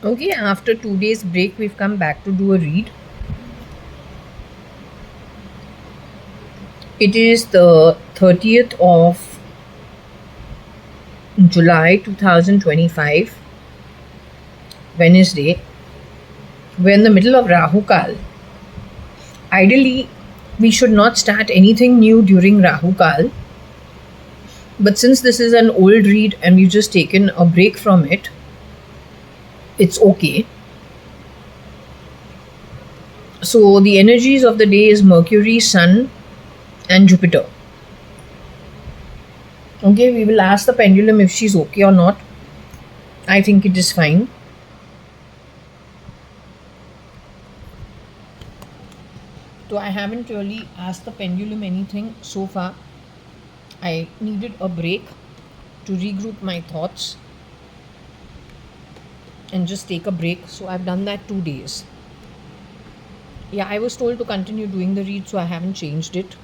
Okay, after 2 days break, we've come back to do a read. It is the 30th of July 2025, Wednesday. We're in the middle of Rahu Kal. Ideally, we should not start anything new during Rahu Kal, but since this is an old read and we've just taken a break from it, it's okay. So, the energies of the day is Mercury, Sun, and Jupiter. Okay, we will ask the pendulum if she's okay or not. I think it is fine. So I haven't really asked the pendulum anything so far. I needed a break to regroup my thoughts and just take a break. So I've done that 2 days. Yeah, I was told to continue doing the read, so I haven't changed it.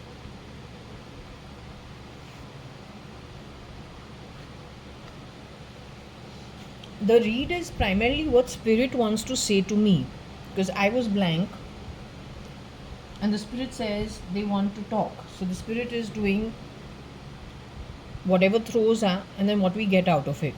The read is primarily what spirit wants to say to me, because I was blank and the spirit says they want to talk. So the spirit is doing whatever throws are and then what we get out of it.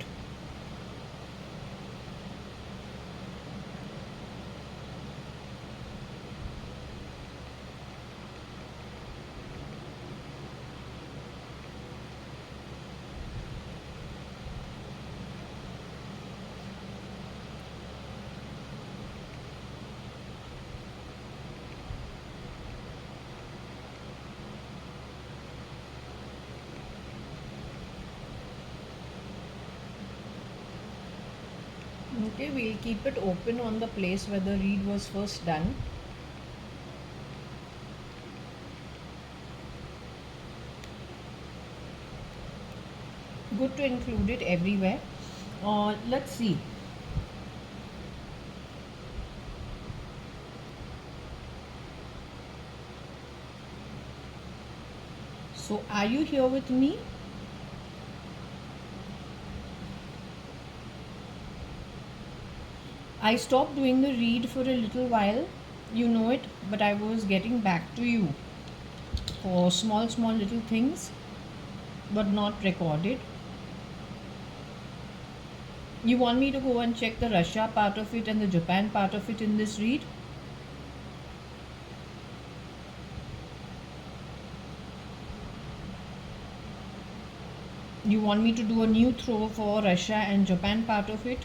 Okay, we'll keep it open on the place where the read was first done. Good to include it everywhere. Let's see. So, are you here with me? I stopped doing the read for a little while, you know it, but I was getting back to you for small little things, but not recorded. You want me to go and check the Russia part of it and the Japan part of it in this read? You want me to do a new throw for Russia and Japan part of it?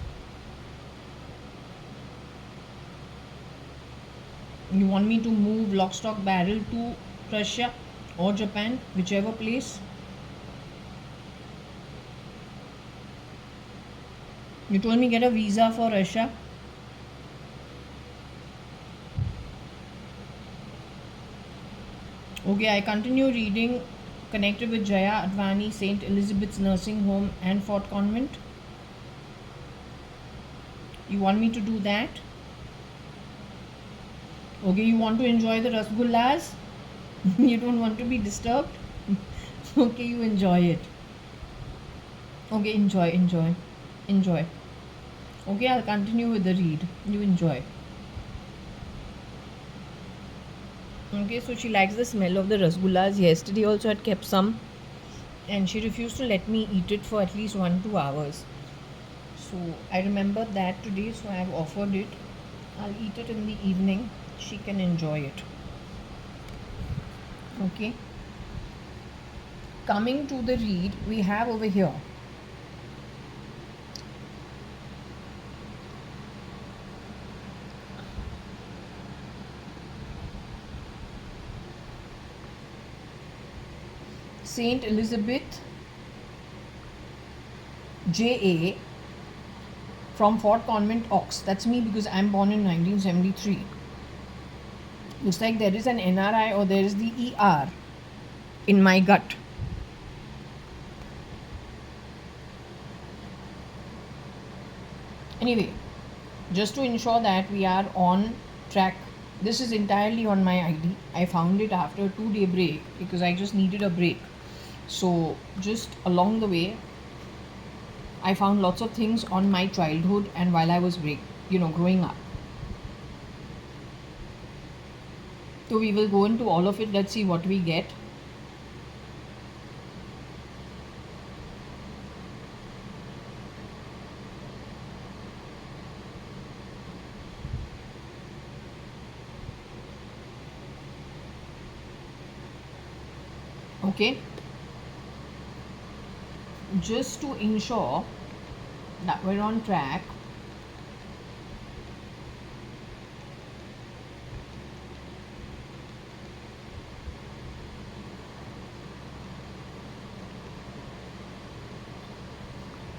You want me to move lock, stock, barrel to Russia or Japan, whichever place? You told me get a visa for Russia. Okay, I continue reading connected with JAYA.ADVANI, St. Elizabeth's Nursing Home and Fort Convent. You want me to do that? Okay, you want to enjoy the rasgullas? You don't want to be disturbed? Okay, you enjoy it. Okay, enjoy. Okay, I'll continue with the read. You enjoy. Okay, so she likes the smell of the rasgullas. Yesterday also had kept some and she refused to let me eat it for at least 1-2 hours. So I remember that today, so I have offered it. I'll eat it in the evening. She can enjoy it. Okay. Coming to the read, we have over here Saint Elizabeth JA from Fort Convent Ox. That's me because I'm born in 1973. Looks like there is an NRI or there is the ER in my gut. Anyway, just to ensure that we are on track, this is entirely on my ID. I found it after a 2-day break because I just needed a break. So, just along the way, I found lots of things on my childhood and while I was growing up. So we will go into all of it. Let's see what we get. Okay, just to ensure that we're on track,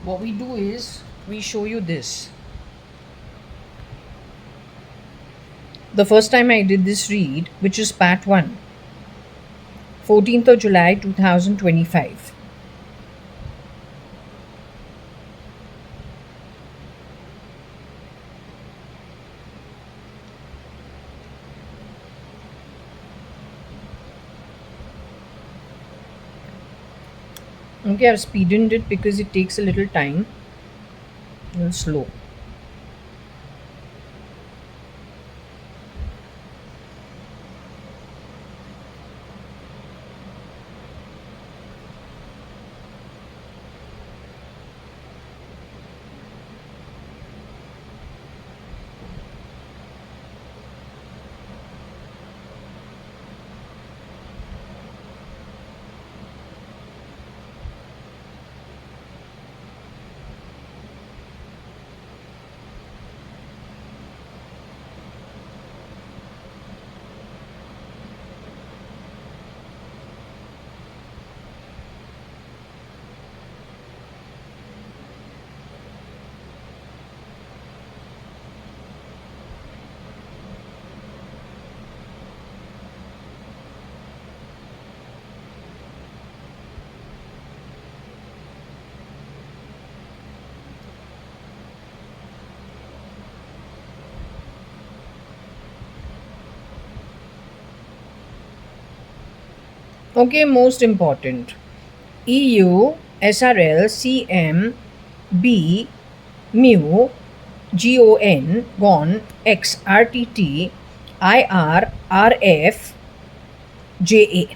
what we do is we show you this. The first time I did this read, which is part 1, 14th of July 2025. Okay, I've speeded it because it takes a little time. A little slow. Okay, most important. EU, SRL, CM, B, mu, GON, GON, X, RTT, IR, RF, JA.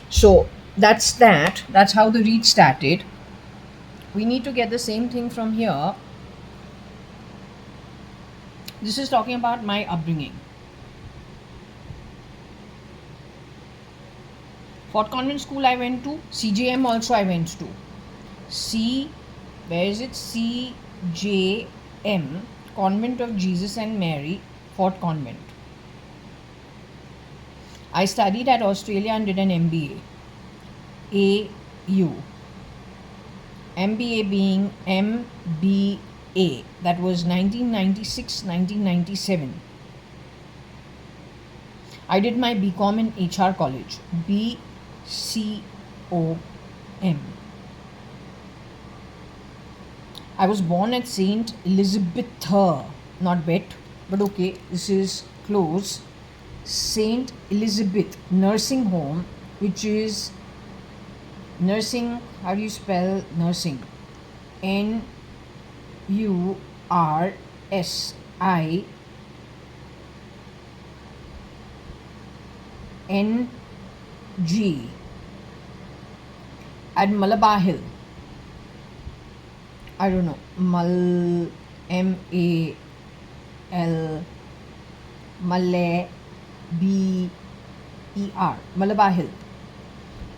So that's that. That's how the read started. We need to get the same thing from here. This is talking about my upbringing. Fort Convent School I went to. CJM also I went to. Where is it? CJM, Convent of Jesus and Mary, Fort Convent. I studied at Australia and did an MBA. AU. MBA being MBA. That was 1996, 1997. I did my BCom in HR college. BCOM. I was born at St. Elizabeth, not Bet, but okay, this is close. St. Elizabeth Nursing Home, which is nursing. How do you spell nursing? NURSING at Malabar Hill. I don't know. MAL Malay BER, Malabar Hill.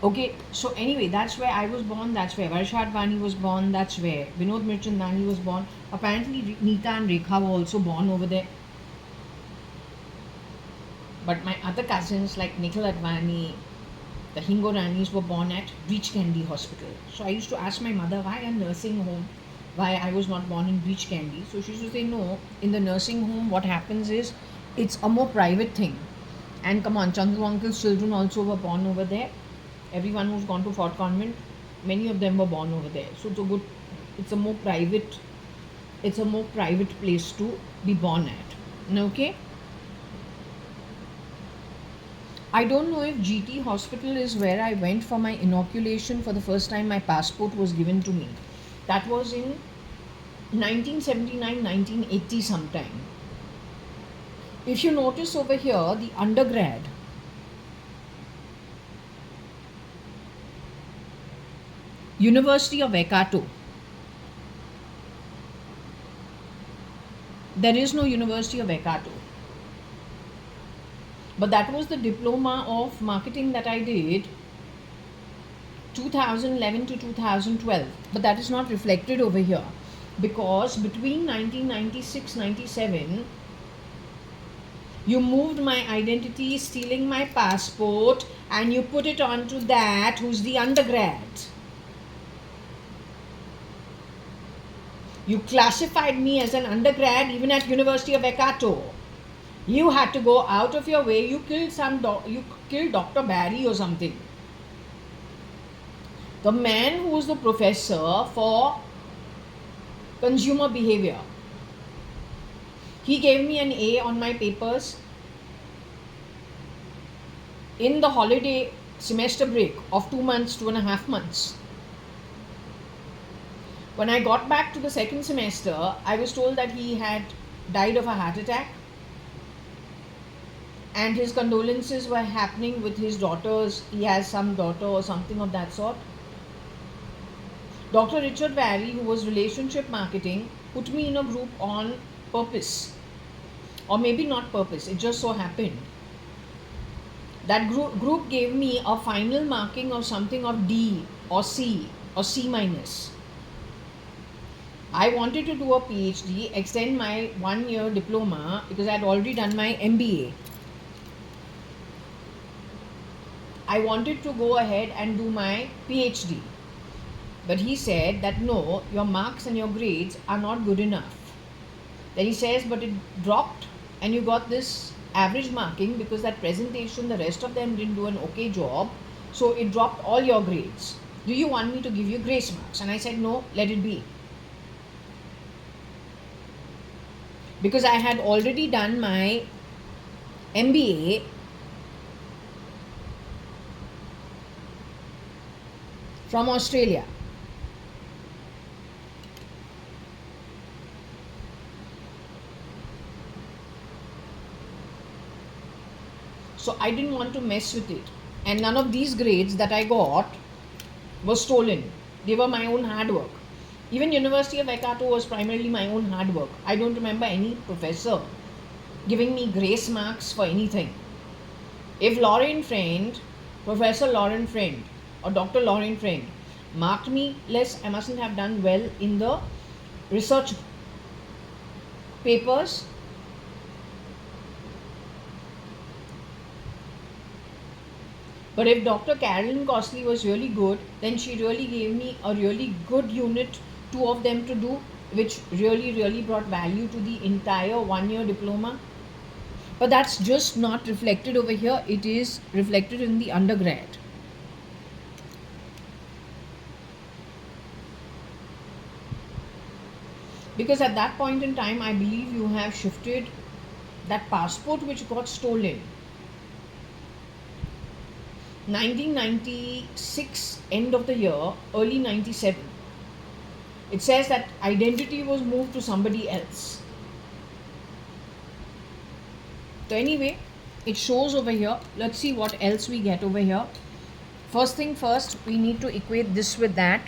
Okay, so anyway, that's where I was born. That's where JAYA.ADVANI was born. That's where Vinod Mirchandani was born. Apparently, Neeta and Rekha were also born over there. But my other cousins like Nikhil Advani, the Hingo Ranis were born at Beach Candy Hospital. So I used to ask my mother why a nursing home, why I was not born in Beach Candy. So she used to say, no, in the nursing home, what happens is it's a more private thing. And come on, Chandru uncle's children also were born over there. Everyone who's gone to Fort Convent, many of them were born over there. So it's a more private place to be born at. Okay? I don't know if GT Hospital is where I went for my inoculation for the first time. My passport was given to me. That was in 1979, 1980 sometime. If you notice over here, the undergrad, University of Waikato. There is no University of Waikato. But that was the diploma of marketing that I did 2011 to 2012. But that is not reflected over here, because between 1996-97 you moved my identity, stealing my passport, and you put it onto that who's the undergrad. You classified me as an undergrad even at University of Waikato. You had to go out of your way. You killed Dr. Barry or something. The man who was the professor for consumer behavior. He gave me an A on my papers in the holiday semester break of 2 months, 2.5 months. When I got back to the second semester, I was told that he had died of a heart attack, and his condolences were happening with his daughters. He has some daughter or something of that sort. Dr. Richard Barry, who was relationship marketing, put me in a group on purpose, or maybe not purpose, it just so happened. That group gave me a final marking of something of D or C or C minus. I wanted to do a PhD, extend my 1-year diploma, because I had already done my MBA. I wanted to go ahead and do my PhD. But he said that no, your marks and your grades are not good enough. Then he says, but it dropped and you got this average marking because that presentation, the rest of them didn't do an okay job. So it dropped all your grades. Do you want me to give you grace marks? And I said, no, let it be. Because I had already done my MBA from Australia. So I didn't want to mess with it. And none of these grades that I got were stolen. They were my own hard work. Even University of Waikato was primarily my own hard work. I don't remember any professor giving me grace marks for anything. If Lauren Friend, Professor Lauren Friend or Dr. Lauren Friend marked me less, I mustn't have done well in the research papers. But if Dr. Carolyn Costley was really good, then she really gave me a really good unit, 2 of them to do, which really brought value to the entire 1-year diploma. But that's just not reflected over here. It is reflected in the undergrad. Because at that point in time, I believe you have shifted that passport which got stolen. 1996, end of the year, early 97. It says that identity was moved to somebody else. So anyway, it shows over here. Let's see what else we get over here. First thing first, we need to equate this with that.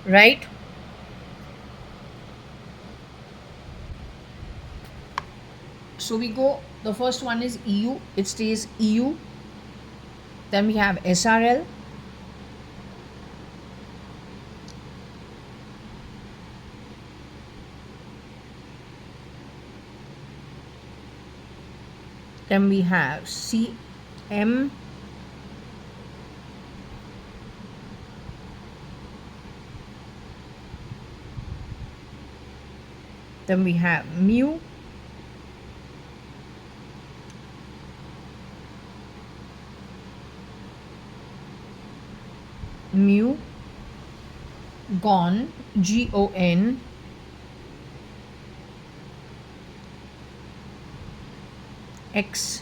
Right? So we go, the first one is EU, it stays EU. Then we have SRL. Then we have CM. Then we have mu. Mu, GON, GON, X,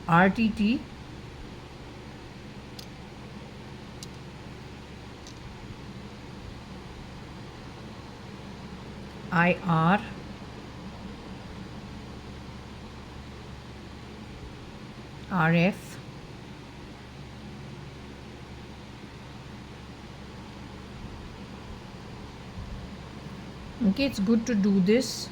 RTT, IR RF okay, it's good to do this.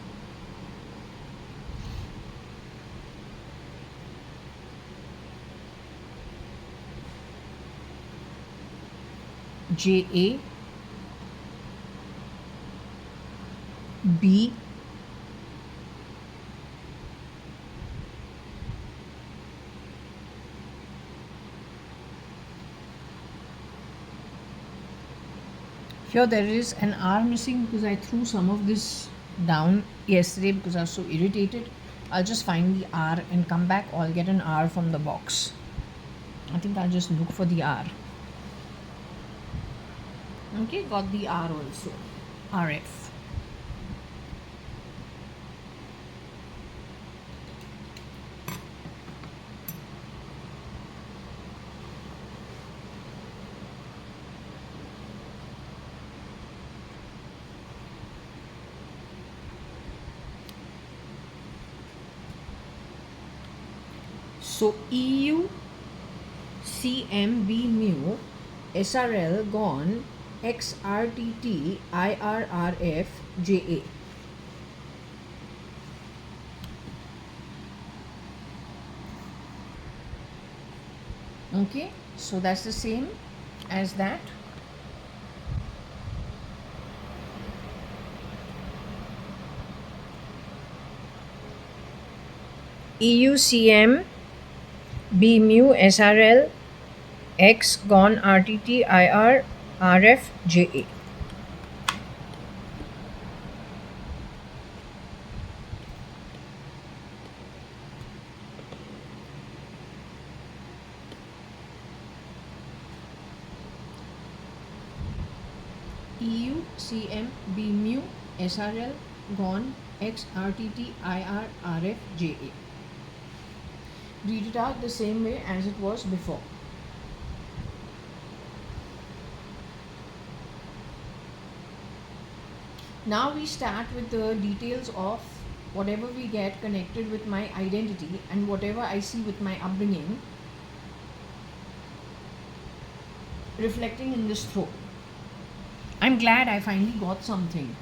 JA B here there is an R missing because I threw some of this down yesterday because I was so irritated. I'll just find the R and come back, or I'll get an R from the box. I think I'll just look for the R. Okay, got the R also. RF. So EU CMB mu SRL gone XRTT IRRF JA. Okay, so that's the same as that. EUCM B mu SRL X gone RTT IR RF JA. EU CM B mu SRL gone X RTT IR RF JA. Read it out the same way as it was before. Now we start with the details of whatever we get connected with my identity and whatever I see with my upbringing reflecting in this throw. I'm glad I finally got something,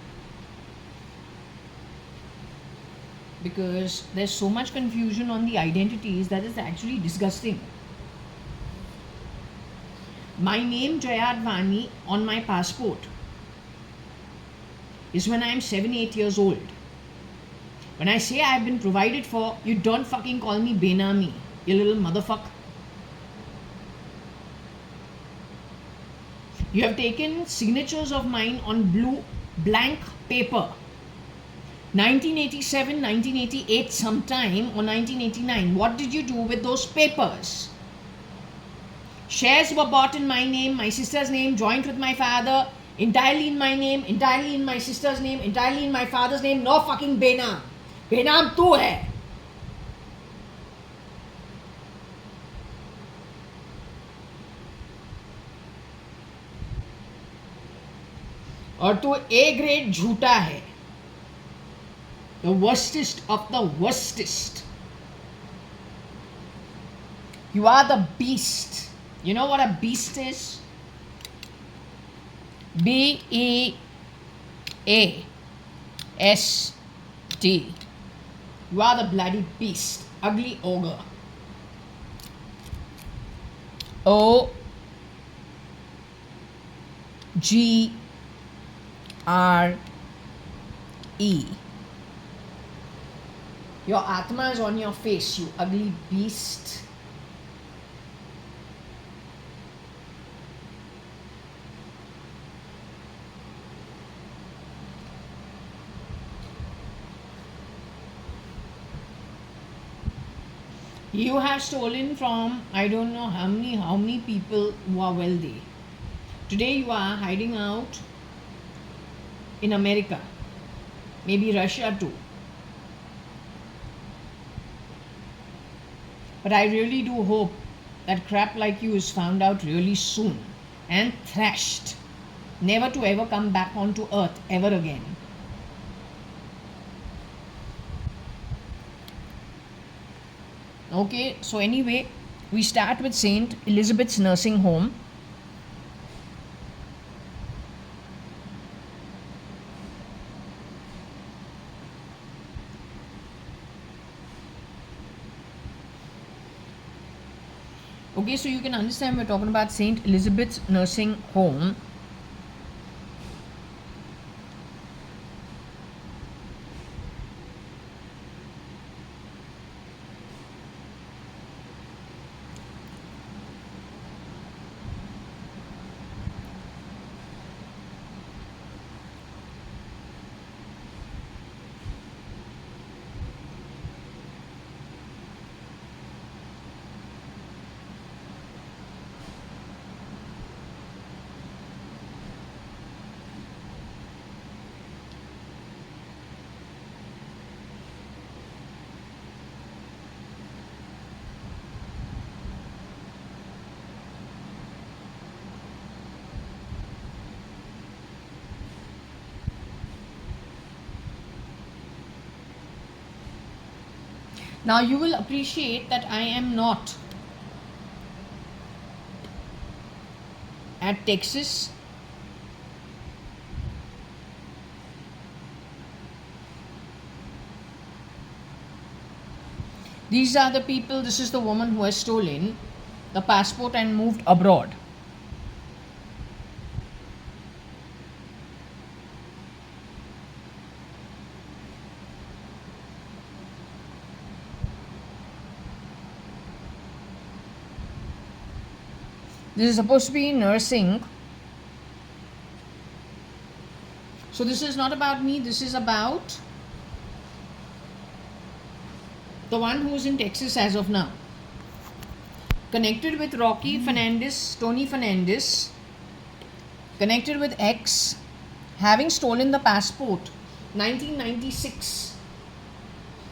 because there's so much confusion on the identities that is actually disgusting. My name JAYA.ADVANI on my passport is when I am 7-8 years old. When I say I've been provided for, you don't fucking call me Benami, you little motherfucker. You have taken signatures of mine on blue blank paper. 1987, 1988 sometime, or 1989. What did you do with those papers? Shares were bought in my name, my sister's name, joint with my father, entirely in my name, entirely in my sister's name, entirely in my father's name. No fucking Benam. Benam tu hai. और तू A grade झूठा है. The worstest of the worstest. You are the beast. You know what a beast is? BEAST. You are the bloody beast. Ugly ogre. OGRE. Your Atma is on your face, you ugly beast. You have stolen from I don't know how many people who are wealthy. Today you are hiding out in America, maybe Russia too. But I really do hope that crap like you is found out really soon and thrashed, never to ever come back onto earth ever again. Okay, so anyway, we start with St. Elizabeth's Nursing Home. Okay, so you can understand we're talking about St. Elizabeth's Nursing Home. Now you will appreciate that I am not at Texas. These are the people, this is the woman who has stolen the passport and moved abroad. This is supposed to be nursing. So this is not about me, this is about the one who is in Texas as of now. Connected with Rocky Fernandez, Tony Fernandez, connected with X, having stolen the passport 1996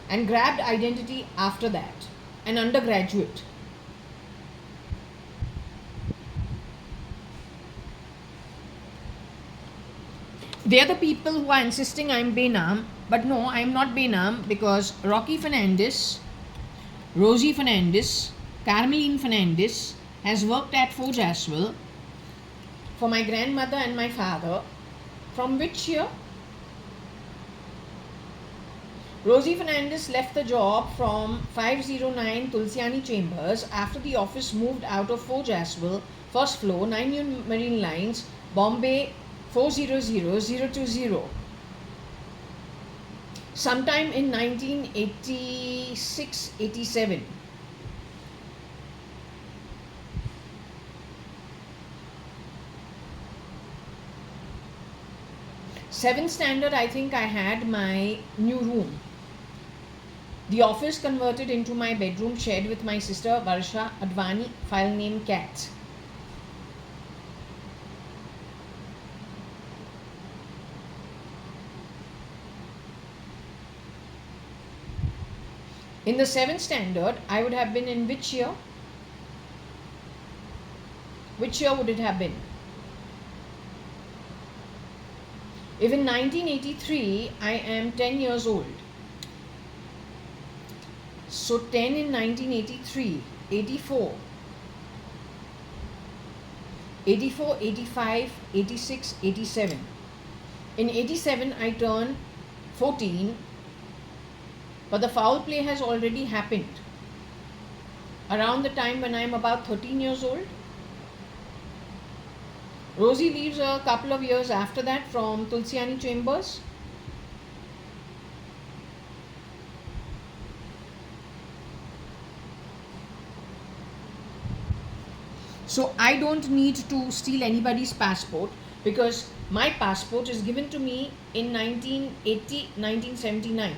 and grabbed identity after that, an undergraduate. They are the people who are insisting I'm Benam, but no, I'm not Benam because Rocky Fernandez, Rosie Fernandez, Carmeline Fernandez has worked at Forge as well for my grandmother and my father. From which year? Rosie Fernandez left the job from 509 Tulsiani Chambers after the office moved out of Forge as well, first floor, 9 New Marine Lines, Bombay 400020. Sometime in 1986-87. Seventh standard, I think I had my new room. The office converted into my bedroom shared with my sister JAYA.ADVANI, file name Cat. In the 7th standard, I would have been in which year? Which year would it have been? If in 1983, I am 10 years old. So 10 in 1983, 84, 85, 86, 87. In 87, I turned 14. But the foul play has already happened around the time when I am about 13 years old. Rosie leaves a couple of years after that from Tulsiani Chambers. So I don't need to steal anybody's passport because my passport is given to me in 1980, 1979.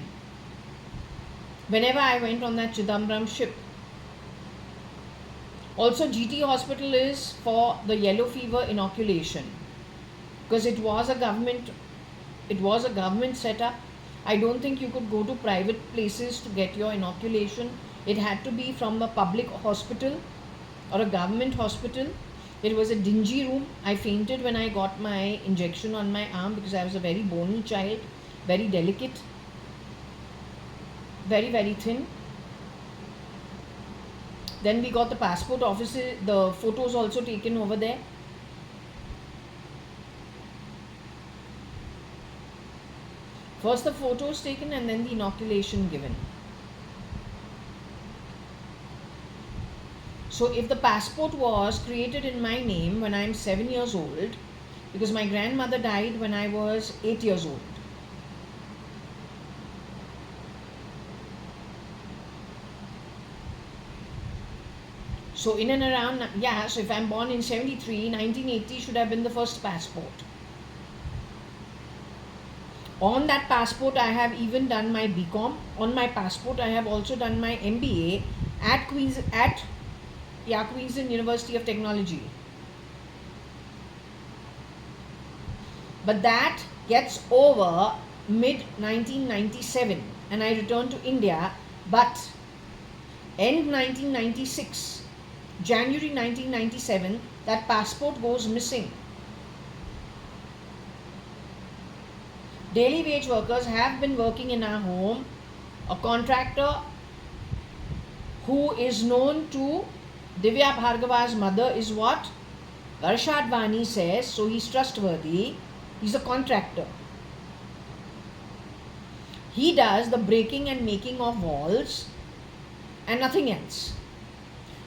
Whenever I went on that Chidambaram ship. Also, GT hospital is for the yellow fever inoculation because it was a government setup. I don't think you could go to private places to get your inoculation. It had to be from a public hospital or a government hospital. It was a dingy room. I fainted when I got my injection on my arm because I was a very bony child, very delicate, very, very thin. Then we got the passport office, the photos also taken over there. First the photos taken and then the inoculation given. So if the passport was created in my name when I am 7 years old, because my grandmother died when I was 8 years old. So in and around, yeah, so if I'm born in 73, 1980 should have been the first passport. On that passport, I have even done my BCom. On my passport, I have also done my MBA at Queensland University of Technology. But that gets over mid 1997 and I returned to India. But end 1996, January 1997, that passport goes missing. Daily wage workers have been working in our home. A contractor who is known to Divya Bhargava's mother is what JAYA.ADVANI says, so he's trustworthy. He's a contractor. He does the breaking and making of walls and nothing else.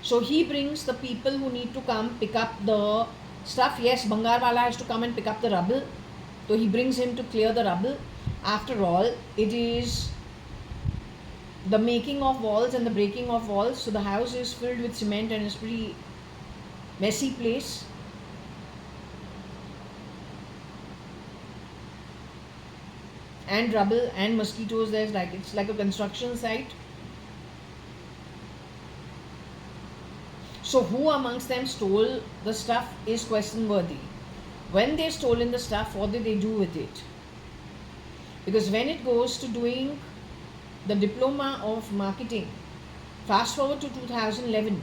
So he brings the people who need to come pick up the stuff. Yes, Bangarwala has to come and pick up the rubble. So he brings him to clear the rubble. After all, it is the making of walls and the breaking of walls. So the house is filled with cement and it's pretty messy place. And rubble and mosquitoes. It's like a construction site. So who amongst them stole the stuff is question worthy. When they've stolen the stuff, what did they do with it? Because when it goes to doing the diploma of marketing, fast forward to 2011,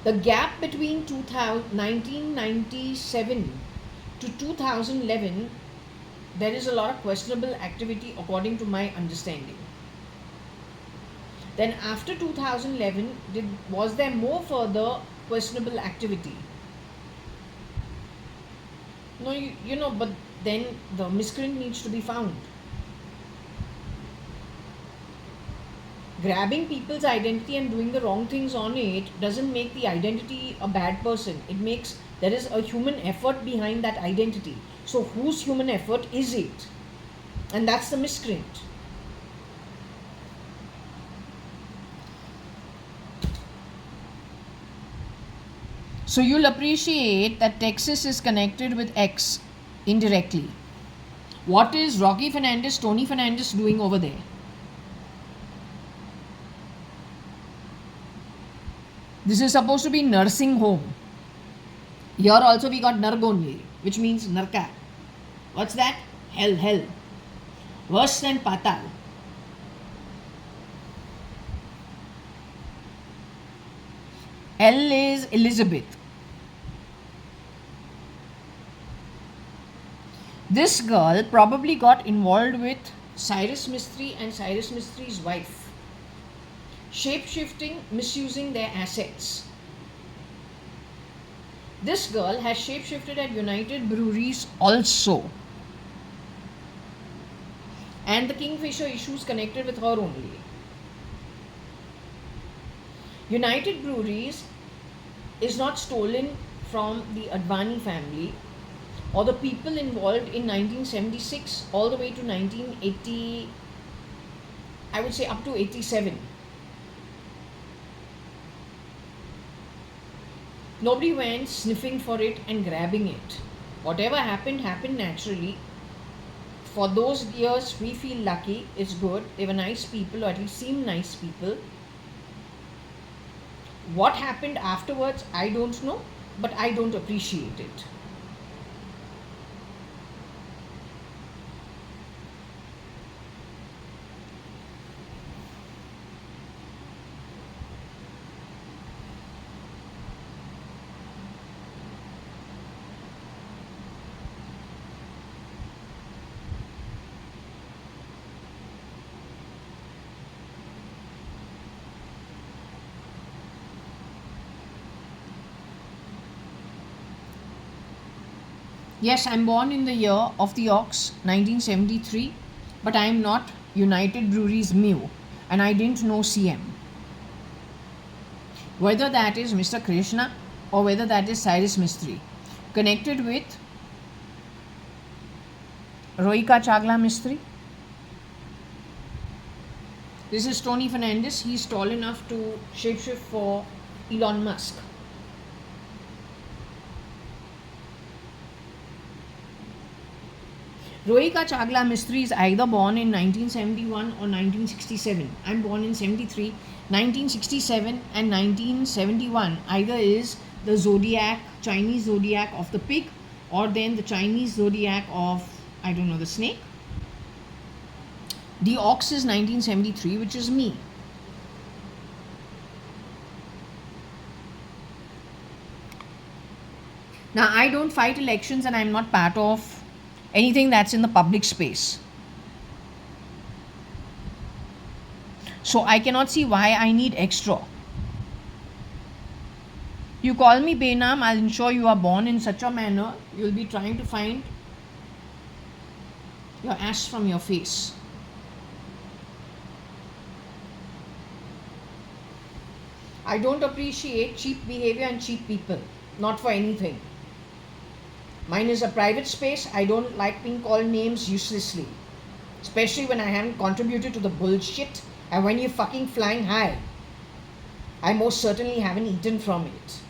the gap between 1997 to 2011, there is a lot of questionable activity according to my understanding. Then after 2011, was there more further questionable activity? No, you know, but then the miscreant needs to be found. Grabbing people's identity and doing the wrong things on it doesn't make the identity a bad person. It makes there is a human effort behind that identity. So whose human effort is it? And that's the miscreant. So you'll appreciate that Texas is connected with X indirectly. What is Rocky Fernandez, Tony Fernandez doing over there? This is supposed to be nursing home. Here also we got Nargonli, which means Narka. What's that? Hell. Worse than Patal. L is Elizabeth. This girl probably got involved with Cyrus Mistry and Cyrus Mistry's wife. Shape-shifting, misusing their assets. This girl has shape-shifted at United Breweries also. And the Kingfisher issues connected with her only. United Breweries is not stolen from the Advani family or the people involved in 1976 all the way to 1980, I would say up to 87. Nobody went sniffing for it and grabbing it. Whatever happened naturally. For those years, we feel lucky. It's good. They were nice people, or at least seemed nice people. What happened afterwards, I don't know, but I don't appreciate it. Yes, I'm born in the year of the ox, 1973, but I am not United Breweries Mew, and I didn't know CM. Whether that is Mr. Krishna or whether that is Cyrus Mistry. Connected with Rohika Chagla Mistry. This is Tony Fernandez. He's tall enough to shapeshift for Elon Musk. Rohika Chagla Mistry is either born in 1971 or 1967. I'm born in 73. 1967 and 1971 either is the zodiac, Chinese zodiac of the pig, or then the Chinese zodiac of, I don't know, the snake. The ox is 1973, which is me. Now, I don't fight elections and I'm not part of anything that's in the public space. So I cannot see why I need extra. You call me Benam, I'll ensure you are born in such a manner, you'll be trying to find your ash from your face. I don't appreciate cheap behavior and cheap people, not for anything. Mine is a private space. I don't like being called names uselessly, especially when I haven't contributed to the bullshit and when you're fucking flying high. I most certainly haven't eaten from it.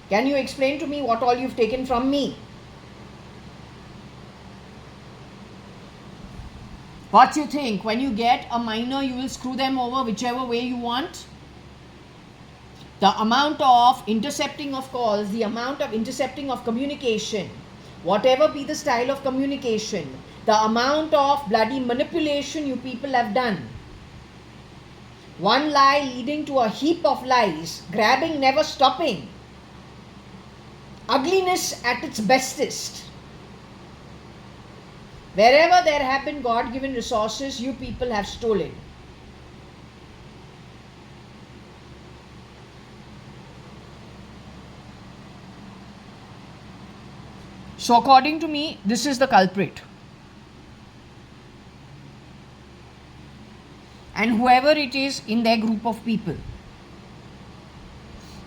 Can you explain to me what all you've taken from me? What you think? When you get a minor, you will screw them over whichever way you want? The amount of intercepting of calls, the amount of intercepting of communication, whatever be the style of communication, the amount of bloody manipulation you people have done. One lie leading to a heap of lies, grabbing, never stopping. Ugliness at its bestest. Wherever there have been God-given resources, you people have stolen. So according to me, this is the culprit. And whoever it is in their group of people.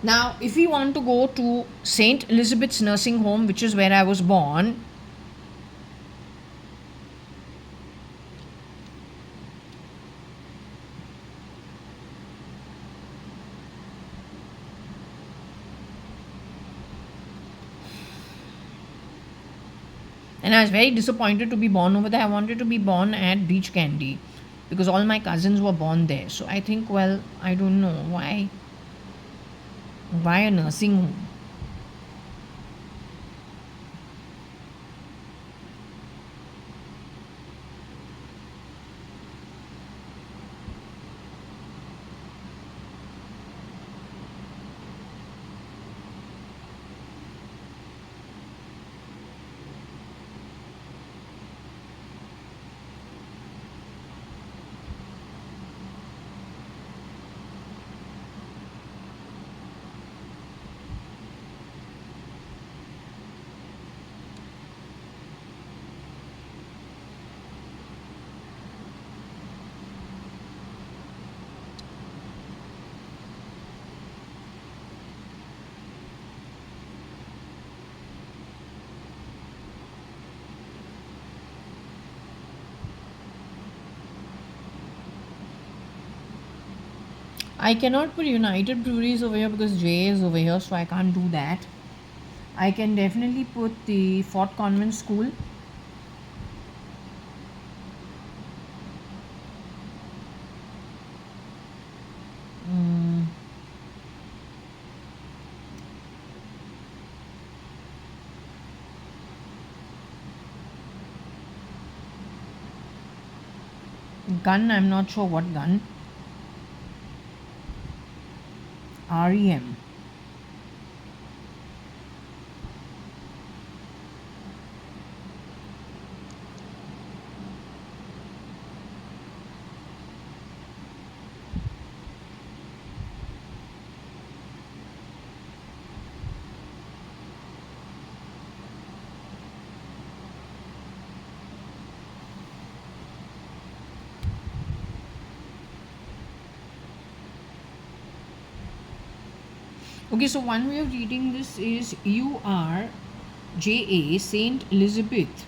Now, if we want to go to St. Elizabeth's Nursing Home, which is where I was born, and I was very disappointed to be born over there. I wanted to be born at Beach Candy because all my cousins were born there. So I think, well, I don't know why a nursing home. I cannot put United Breweries over here because J is over here, so I can't do that. I can definitely put the Fort Convent School. Gun, I'm not sure what gun. REM. Okay, so one way of reading this is you are JA Saint Elizabeth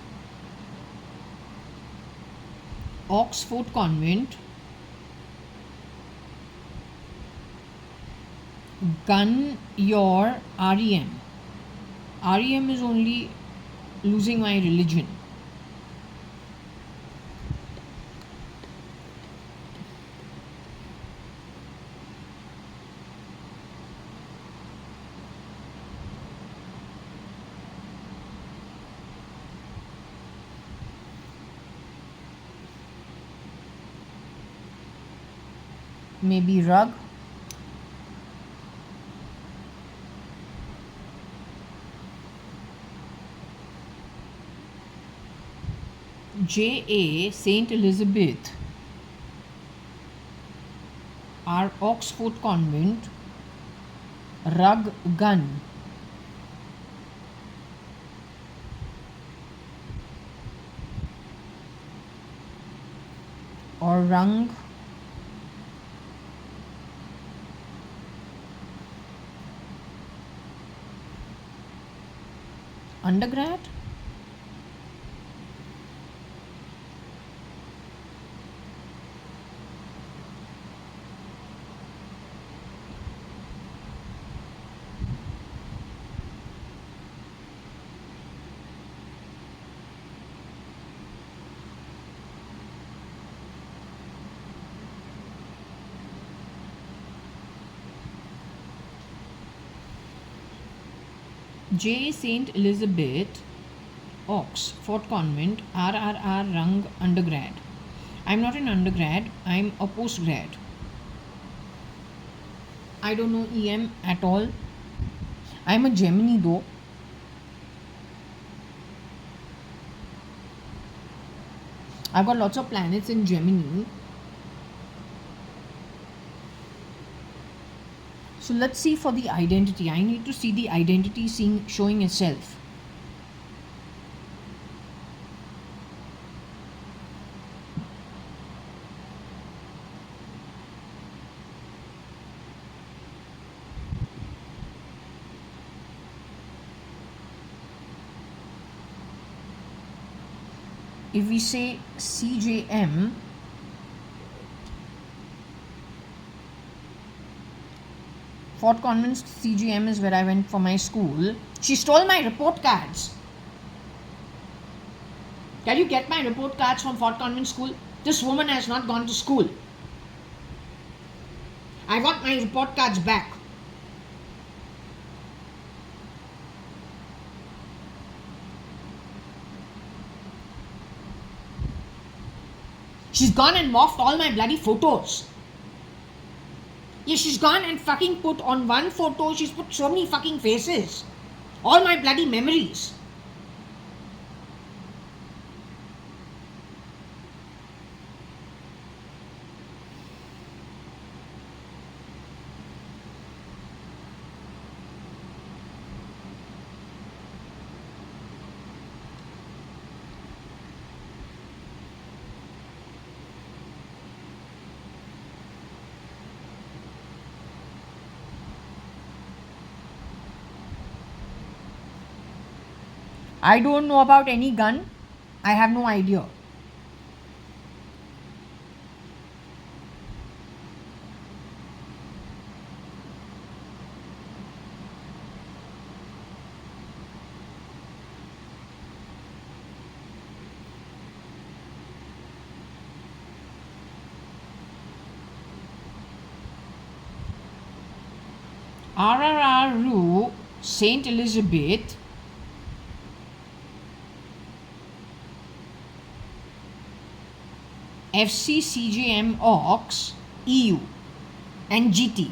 Oxford Convent gun your REM. REM is only losing my religion. Maybe rug. JA Saint Elizabeth our Oxford Convent rug gun. Or rung. Undergrad. J. Saint Elizabeth Oxford Convent RRR Rung undergrad. I'm not an undergrad, I'm a postgrad. I don't know EM at all. I'm a Gemini though. I've got lots of planets in Gemini. So let's see for the identity. I need to see the identity showing itself. If we say CJM, Fort Convent CGM is where I went for my school. She stole my report cards. Can you get my report cards from Fort Convent School? This woman has not gone to school. I want my report cards back. She's gone and morphed all my bloody photos. Yeah, she's gone and fucking put on one photo, she's put so many fucking faces. All my bloody memories. I don't know about any gun. I have no idea. RRR Saint Elizabeth FCCJM Ox EU and GT.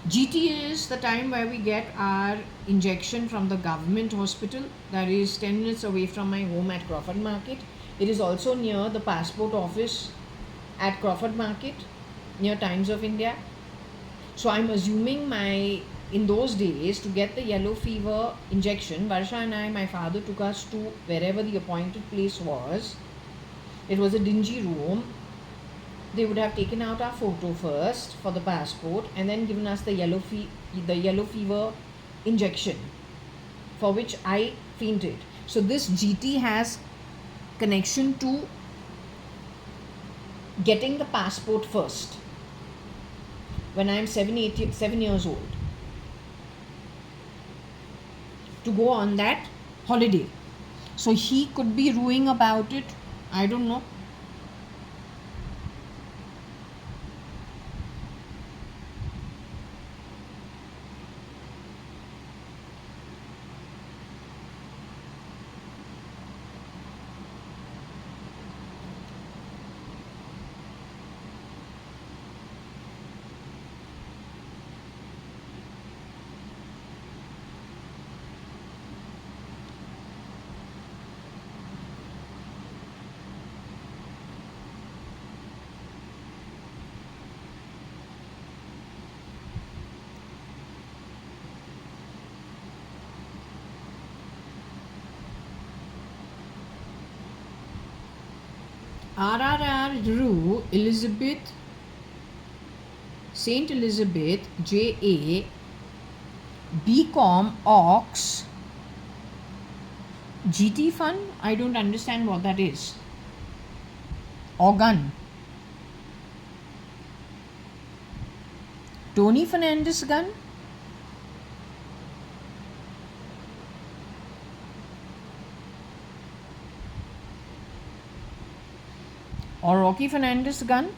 GT is the time where we get our injection from the government hospital that is 10 minutes away from my home at Crawford Market. It is also near the passport office at Crawford Market near Times of India. So I'm assuming in those days to get the yellow fever injection, Varsha and my father took us to wherever the appointed place was. It was a dingy room. they would have taken out our photo first for the passport and then given us the yellow fever injection, for which I fainted. So this GT has connection to getting the passport first when I am 7 years old, to go on that holiday. So he could be ruing about it, I don't know. RRR Drew Elizabeth Saint Elizabeth JA BCom Ox GT Fund. I don't understand what that is. Organ. Tony Fernandez gun. Or Rocky Fernandez gun,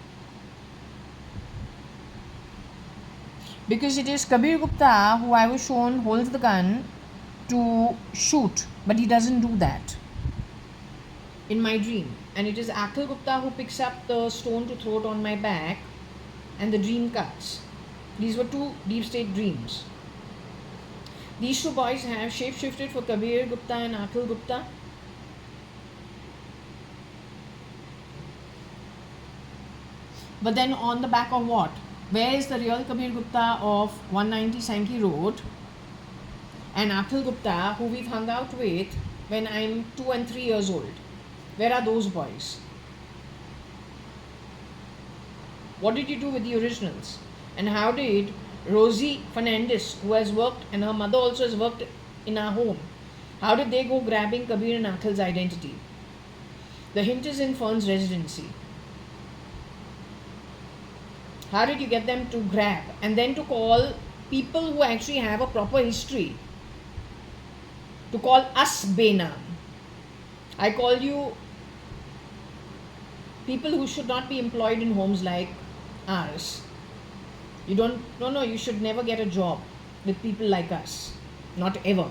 because it is Kabir Gupta who I was shown holds the gun to shoot, but he doesn't do that in my dream. And it is Akhil Gupta who picks up the stone to throw it on my back, and the dream cuts. These were two deep state dreams. These two boys have shape-shifted for Kabir Gupta and Akhil Gupta. But then on the back of what? Where is the real Kabir Gupta of 190 Sankey Road and Akhil Gupta, who we've hung out with when I'm 2 and 3 years old? Where are those boys? What did you do with the originals? And how did Rosie Fernandez, who has worked, and her mother also has worked in our home, how did they go grabbing Kabir and Akhil's identity? The hint is in Fern's residency. How did you get them to grab and then to call people who actually have a proper history, to call us Benam? I call you people who should not be employed in homes like ours. You don't, no, you should never get a job with people like us. Not ever.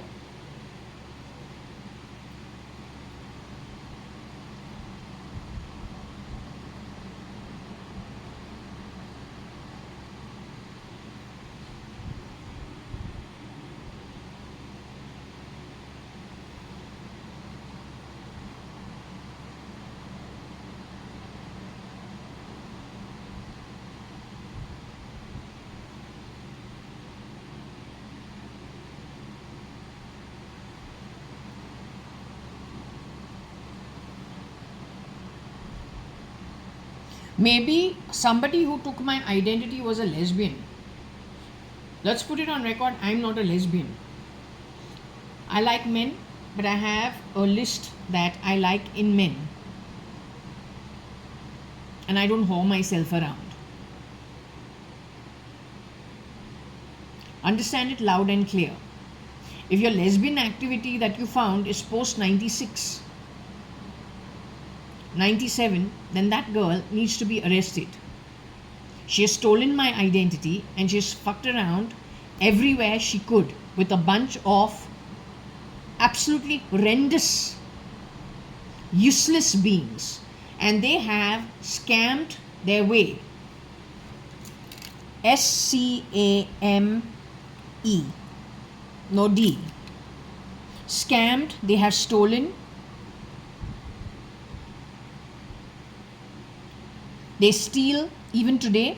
Maybe somebody who took my identity was a lesbian. Let's put it on record, I'm not a lesbian. I like men, but I have a list that I like in men. And I don't whore myself around. Understand it loud and clear. If your lesbian activity that you found is post 96, 97, then that girl needs to be arrested. She has stolen my identity and she has fucked around everywhere she could with a bunch of absolutely horrendous, useless beings, and they have scammed their way. SCAME, no D. Scammed, they have stolen. They steal even today.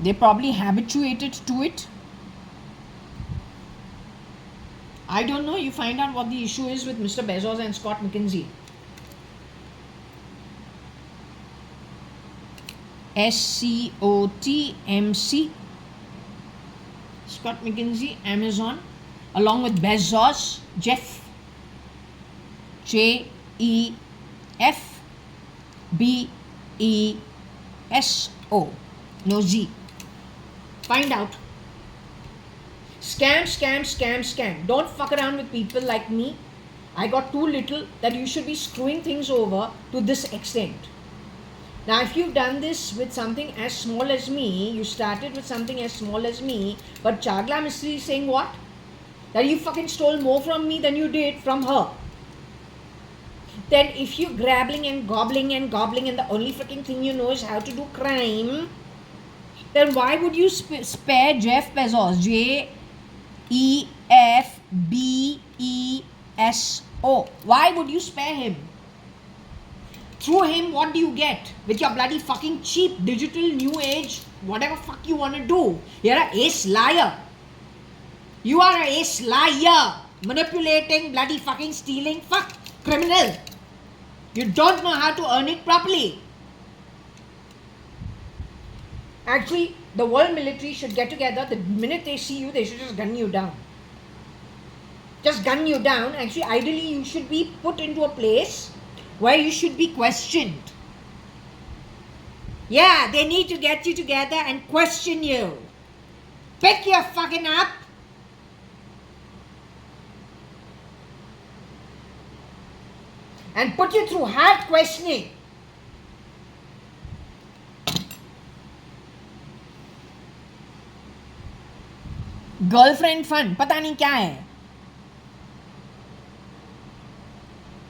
They're probably habituated to it. I don't know. You find out what the issue is with Mr. Bezos and Scott McKinsey. SCOTMC, Scott McKinsey, Amazon, along with Bezos, Jeff, JEFBESO, no Z. Find out. Scam, scam, scam, scam. Don't fuck around with people like me. I got too little that you should be screwing things over to this extent. Now, if you've done this with something as small as me, you started with something as small as me, but Chagla Mystery is saying what? That you fucking stole more from me than you did from her. Then if you're grabbling and gobbling and the only freaking thing you know is how to do crime, then why would you spare Jeff Bezos? JEFBESO. Why would you spare him? Through him, what do you get? With your bloody fucking cheap digital new age, whatever fuck you want to do. You're an ace liar. You are an ace liar. Manipulating, bloody fucking stealing, fuck, criminal. You don't know how to earn it properly. Actually, the world military should get together. The minute they see you, they should just gun you down. Just gun you down. Actually, ideally, you should be put into a place where you should be questioned. Yeah, they need to get you together and question you. Pick your fucking up. And put you through hard questioning. Girlfriend fun, पता नहीं क्या है.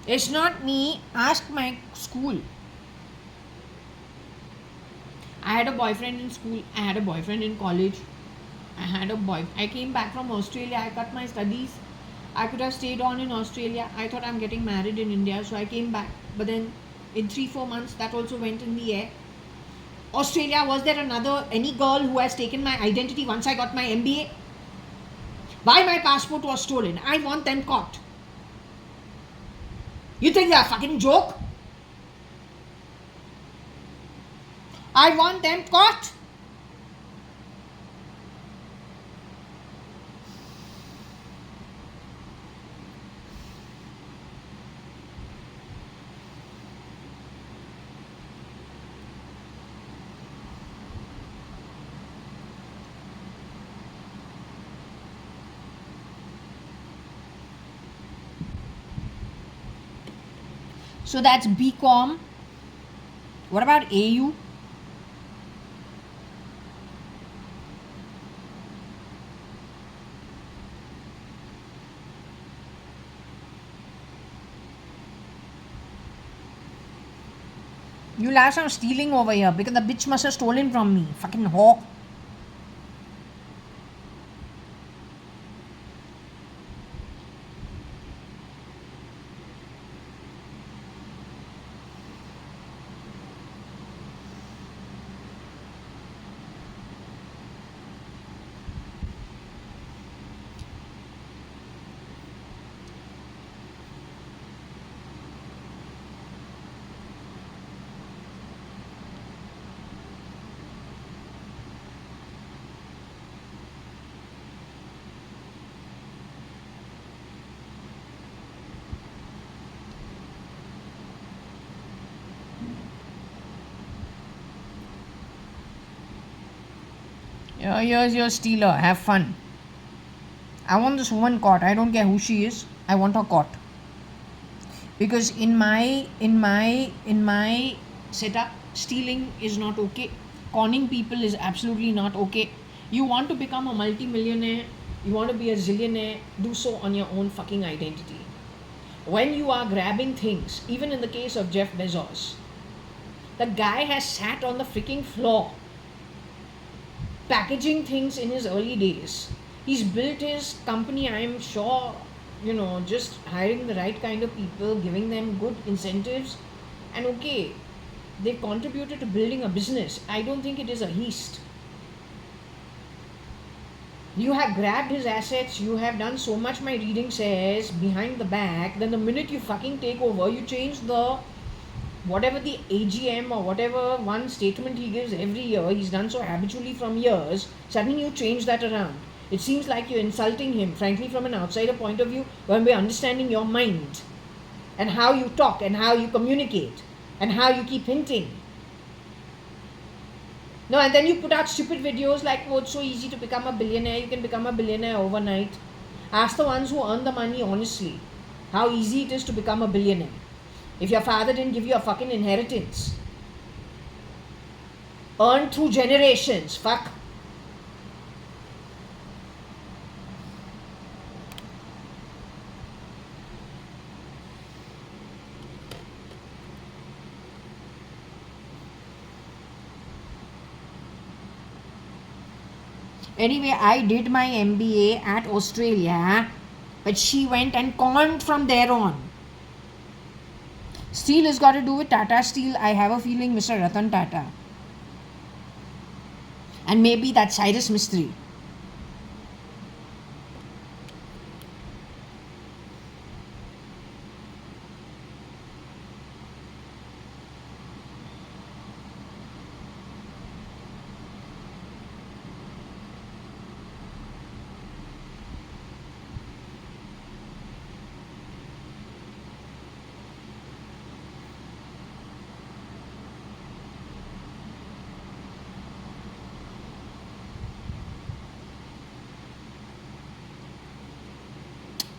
It's not me. Ask my school. I had a boyfriend in school. I had a boyfriend in college. I came back from Australia. I cut my studies. I could have stayed on in Australia. I thought I'm getting married in India, so I came back. But then in 3-4 months, that also went in the air. Australia, was there any girl who has taken my identity once I got my MBA? Why my passport was stolen? I want them caught. You think they're a fucking joke? I want them caught. So that's BCom. What about AU? You'll have some stealing over here because the bitch must have stolen from me. Fucking whore. Here's your stealer. Have fun. I want this woman caught. I don't care who she is. I want her caught. Because in my setup, stealing is not okay. Conning people is absolutely not okay. You want to become a multi-millionaire, you want to be a zillionaire, do so on your own fucking identity. When you are grabbing things, even in the case of Jeff Bezos, the guy has sat on the freaking floor packaging things in his early days. He's built his company, I'm sure, just hiring the right kind of people, giving them good incentives, and okay, they contributed to building a business. I don't think it is a heist. You have grabbed his assets, you have done so much, my reading says, behind the back. Then the minute you fucking take over, you change the whatever the AGM or whatever one statement he gives every year, he's done so habitually from years, suddenly you change that around. It seems like you're insulting him, frankly, from an outsider point of view, when we're understanding your mind and how you talk and how you communicate and how you keep hinting. No, and then you put out stupid videos like, oh, it's so easy to become a billionaire, you can become a billionaire overnight. Ask the ones who earn the money honestly how easy it is to become a billionaire. If your father didn't give you a fucking inheritance, earned through generations, fuck. Anyway, I did my MBA at Australia, but she went and conned from there on. Steel has got to do with Tata Steel. I have a feeling Mr. Ratan Tata. And maybe that Cyrus Mistry.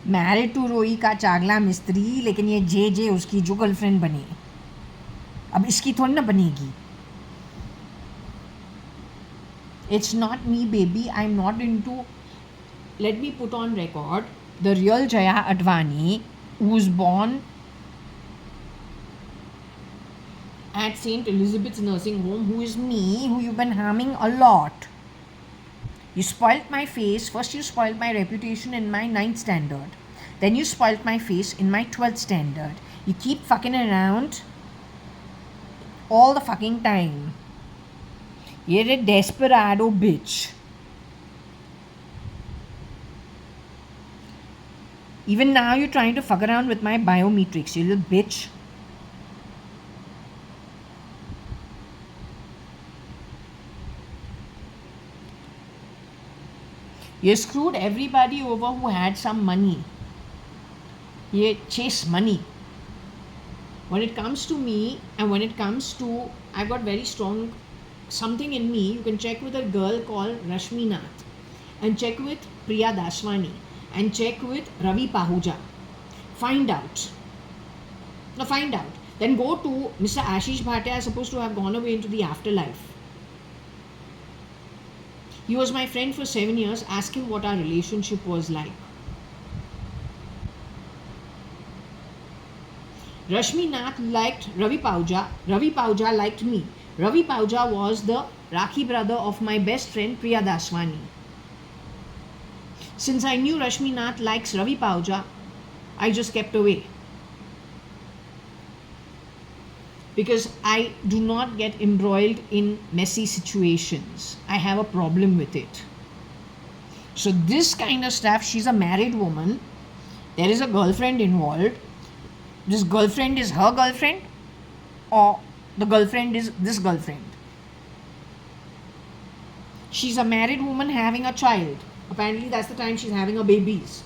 Married to Rohiqa चागला मिस्त्री, लेकिन ये जे उसकी जो girlfriend बनी, अब इसकी थोड़ी ना बनेगी. It's not me, baby. I'm not into. Let me put on record the real JAYA.ADVANI, who was born at St. Elizabeth's Nursing Home, who is me, who you've been harming a lot. You spoilt my face. First you spoiled my reputation in my 9th standard. Then you spoilt my face in my 12th standard. You keep fucking around all the fucking time. You're a desperado bitch. Even now you're trying to fuck around with my biometrics, you little bitch. You screwed everybody over who had some money. You chase money. When it comes to me, and when it comes to, I've got very strong something in me. You can check with a girl called Rashmi Nath, and check with Priya Daswani, and check with Ravi Pahuja. Find out. Now find out. Then go to Mr. Ashish Bhatia, supposed to have gone away into the afterlife. He was my friend for 7 years. Ask him what our relationship was like. Rashmi Nath liked Ravi Pahuja. Ravi Pahuja liked me. Ravi Pahuja was the Rakhi brother of my best friend Priya Daswani. Since I knew Rashmi Nath likes Ravi Pahuja, I just kept away. Because I do not get embroiled in messy situations. I have a problem with it. So this kind of stuff, she's a married woman. There is a girlfriend involved. This girlfriend is her girlfriend, or the girlfriend is this girlfriend. She's a married woman having a child. Apparently that's the time she's having her babies.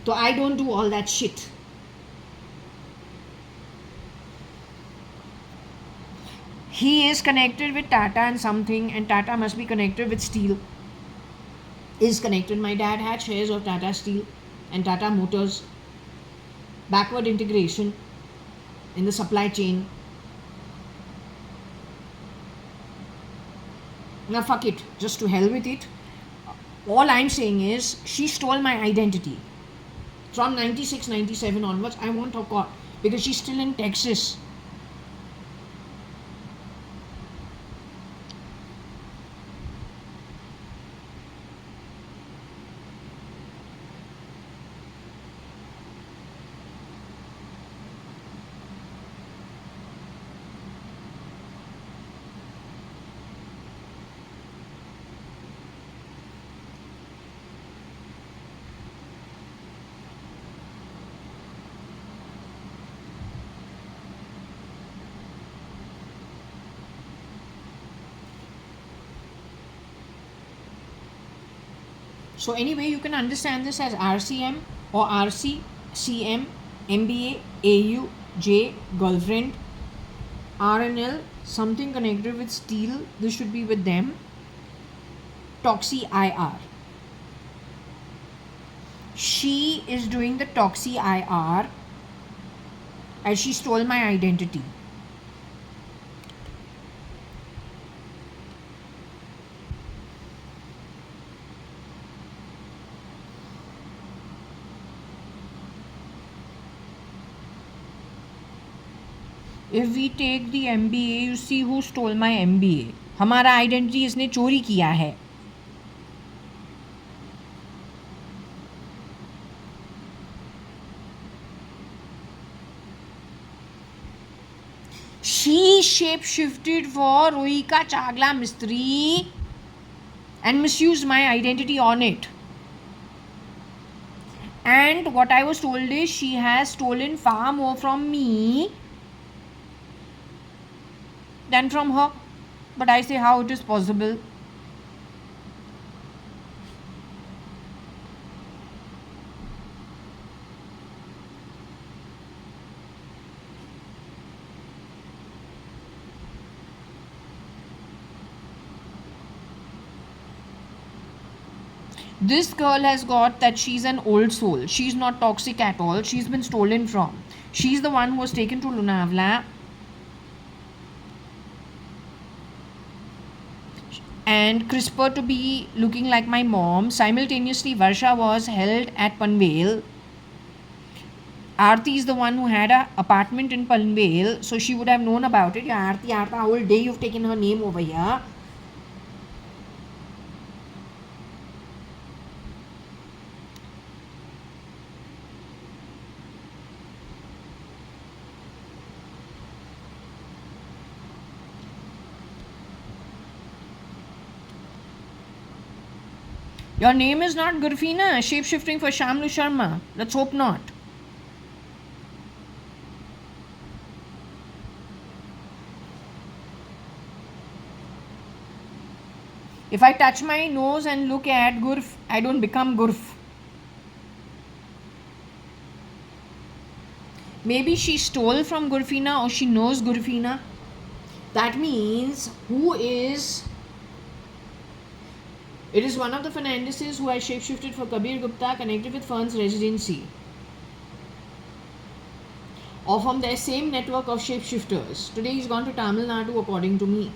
So I don't do all that shit. He is connected with Tata and something, and Tata must be connected with Steel. Is connected. My dad had shares of Tata Steel and Tata Motors. Backward integration in the supply chain. Now fuck it. Just to hell with it. All I'm saying is, she stole my identity. From 96, 97 onwards, I want her caught. Because she's still in Texas. So anyway, you can understand this as RCM or RC, CM, MBA, AU, J, girlfriend, RNL, something connected with steel. This should be with them. Toxi IR. She is doing the Toxi IR as she stole my identity. If we take the MBA, you see who stole my MBA. हमारा identity इसने चोरी किया है. She shape-shifted for Rohika Chagla Mistry and misused my identity on it. And what I was told is she has stolen far more from me than from her. But I say how it is possible. This girl has got that she's an old soul. She's not toxic at all. She's been stolen from. She's the one who was taken to Lonavala. And CRISPR to be looking like my mom. Simultaneously, Varsha was held at Panvel. Aarti is the one who had an apartment in Panvel, so she would have known about it. Yeah, Aarti, whole day you've taken her name over here. Your name is not Gurfina, shape-shifting for Shamlu Sharma. Let's hope not. If I touch my nose and look at Gurf, I don't become Gurf. Maybe she stole from Gurfina or she knows Gurfina. That means who is... It is one of the Fernandeses who has shapeshifted for Kabir Gupta connected with Fern's residency. Or from their same network of shapeshifters. Today he's gone to Tamil Nadu according to me.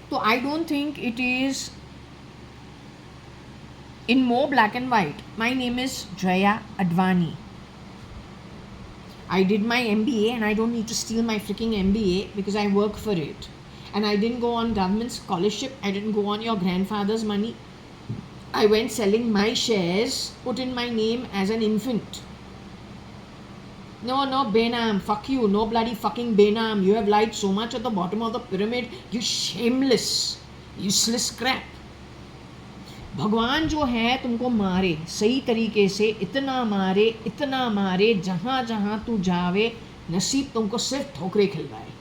So I don't think it is in more black and white. My name is JAYA.ADVANI. I did my MBA and I don't need to steal my freaking MBA because I work for it. And I didn't go on government scholarship. I didn't go on your grandfather's money. I went selling my shares, put in my name as an infant. No, Benam, fuck you. No bloody fucking Benam. You have lied so much at the bottom of the pyramid. You shameless, useless crap. भगवान जो है तुमको मारे सही तरीके से, इतना मारे जहाँ जहाँ तू जावे, नसीब तुमको सिर्फ ठोकरे खिलवाए.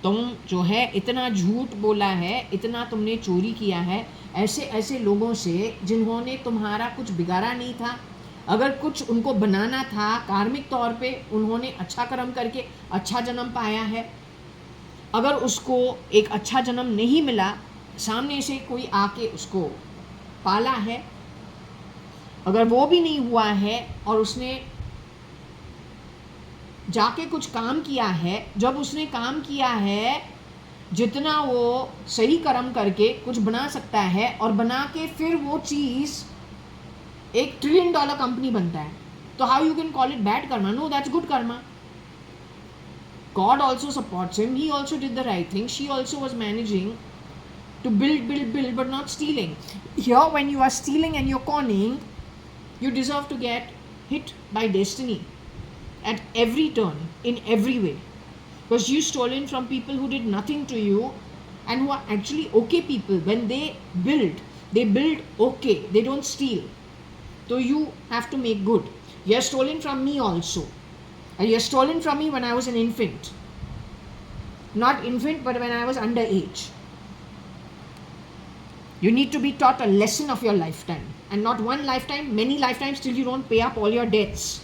तुम जो है इतना झूठ बोला है, इतना तुमने चोरी किया है ऐसे ऐसे लोगों से जिन्होंने तुम्हारा कुछ बिगाड़ा नहीं था. अगर कुछ उनको बनाना था कार्मिक तौर पे, उन्होंने अच्छा कर्म करके अच्छा जन्म पाया है. अगर उसको एक अच्छा जन्म नहीं मिला, सामने से कोई आके उसको पाला है, अगर वो भी नहीं हुआ है और उसने जाके कुछ काम किया है, जब उसने काम किया है जितना वो सही कर्म करके कुछ बना सकता है और बना के फिर वो चीज़ $1 trillion कंपनी बनता है, तो how you can call it bad karma? No, that's good karma. God also supports him. He also did the right thing. She also was managing to build, but not stealing. Here, when you are stealing and you're conning, you deserve to get hit by destiny at every turn, in every way. Because you stolen from people who did nothing to you and who are actually okay people. When they build okay. They don't steal. So you have to make good. You're stolen from me also. And you're stolen from me when I was an infant. Not infant, but when I was underage. You need to be taught a lesson of your lifetime, and not one lifetime, many lifetimes, till you don't pay up all your debts.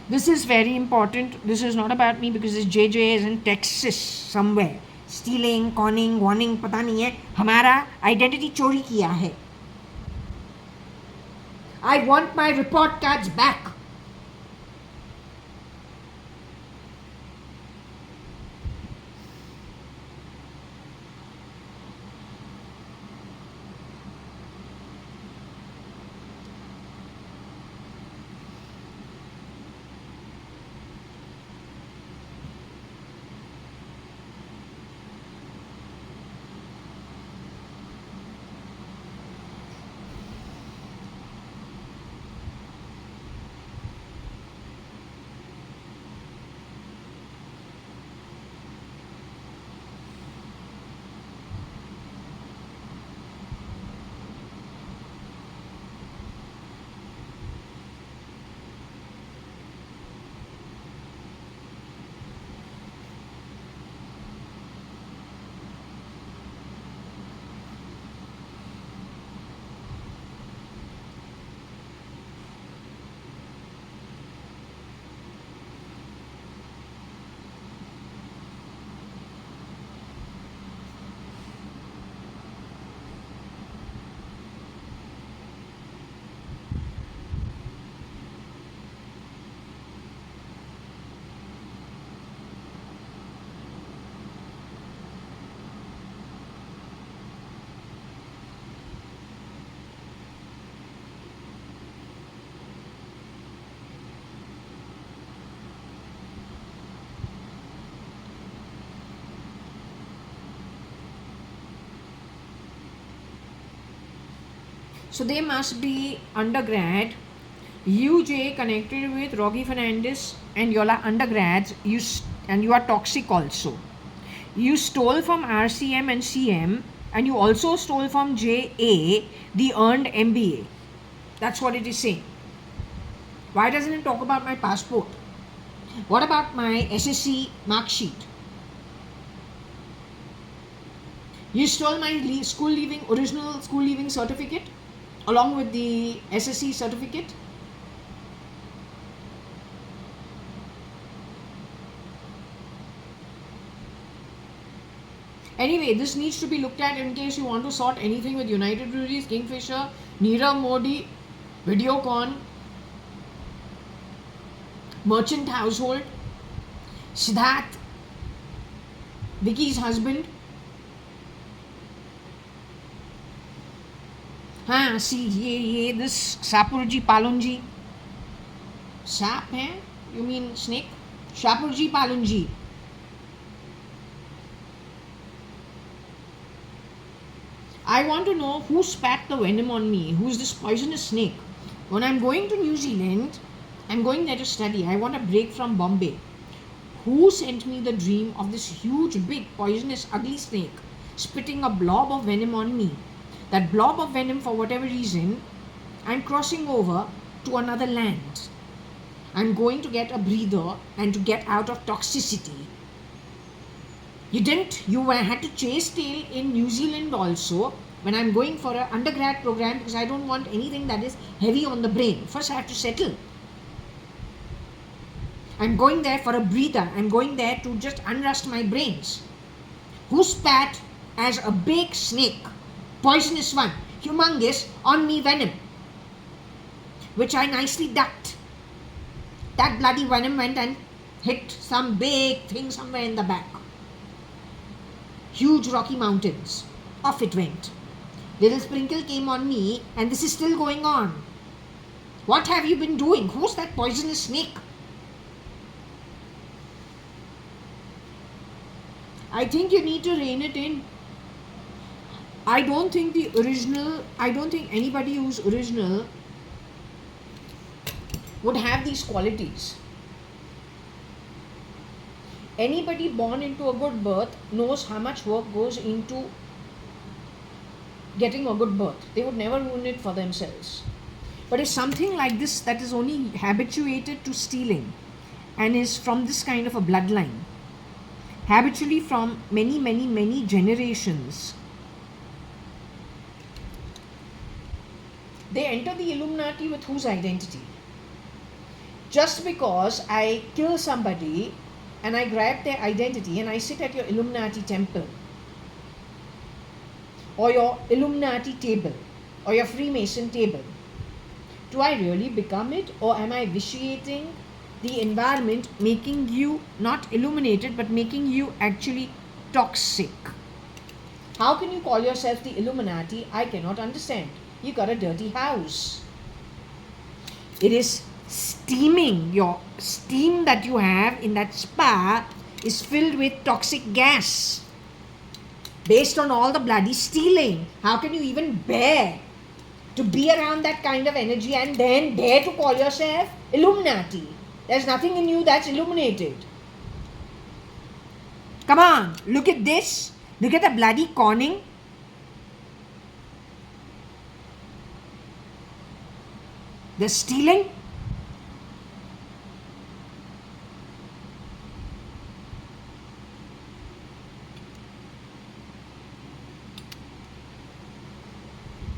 This is very important. This is not about me because this JJ is in Texas somewhere. Stealing, conning, warning, पता नहीं है. हमारा identity चोरी किया है. I want my report cards back. So they must be undergrad. You, Jay, connected with Rocky Fernandez, and you all are undergrads. And you are toxic also. You stole from RCM and CM, and you also stole from JA the earned MBA. That's what it is saying. Why doesn't it talk about my passport? What about my SSC mark sheet? You stole my original school leaving certificate along with the SSC certificate. Anyway, this needs to be looked at in case you want to sort anything with United Breweries, Kingfisher, Nirav Modi, Videocon, Merchant Household, Siddharth, Vicky's husband. हाँ सी ये this Sapurji Palunji. Sap है? You mean snake? Sapurji Palunji. I want to know who spat the venom on me. Who's this poisonous snake? When I'm going to New Zealand, I'm going there to study. I want a break from Bombay. Who sent me the dream of this huge, big, poisonous, ugly snake spitting a blob of venom on me? That blob of venom, for whatever reason, I'm crossing over to another land. I'm going to get a breather and to get out of toxicity. You didn't. You had to chase tail in New Zealand also when I'm going for an undergrad program because I don't want anything that is heavy on the brain. First I have to settle. I'm going there for a breather. I'm going there to just unrust my brains. Who spat as a big snake? Poisonous one, humongous, on me venom, which I nicely ducked. That bloody venom went and hit some big thing somewhere in the back. Huge Rocky Mountains. Off it went. Little sprinkle came on me, and this is still going on. What have you been doing? Who's that poisonous snake? I think you need to rein it in. I don't think anybody who's original would have these qualities. Anybody born into a good birth knows how much work goes into getting a good birth. They would never ruin it for themselves. But if something like this that is only habituated to stealing and is from this kind of a bloodline, habitually from many generations. They enter the Illuminati with whose identity? Just because I kill somebody and I grab their identity and I sit at your Illuminati temple or your Illuminati table or your Freemason table, do I really become it, or am I vitiating the environment, making you not illuminated but making you actually toxic? How can you call yourself the Illuminati? I cannot understand. You got a dirty house. It is steaming. Your steam that you have in that spa is filled with toxic gas based on all the bloody stealing. How can you even bear to be around that kind of energy and then dare to call yourself Illuminati? There's nothing in you that's illuminated. Come on, look at this. Look at the bloody conning. The stealing.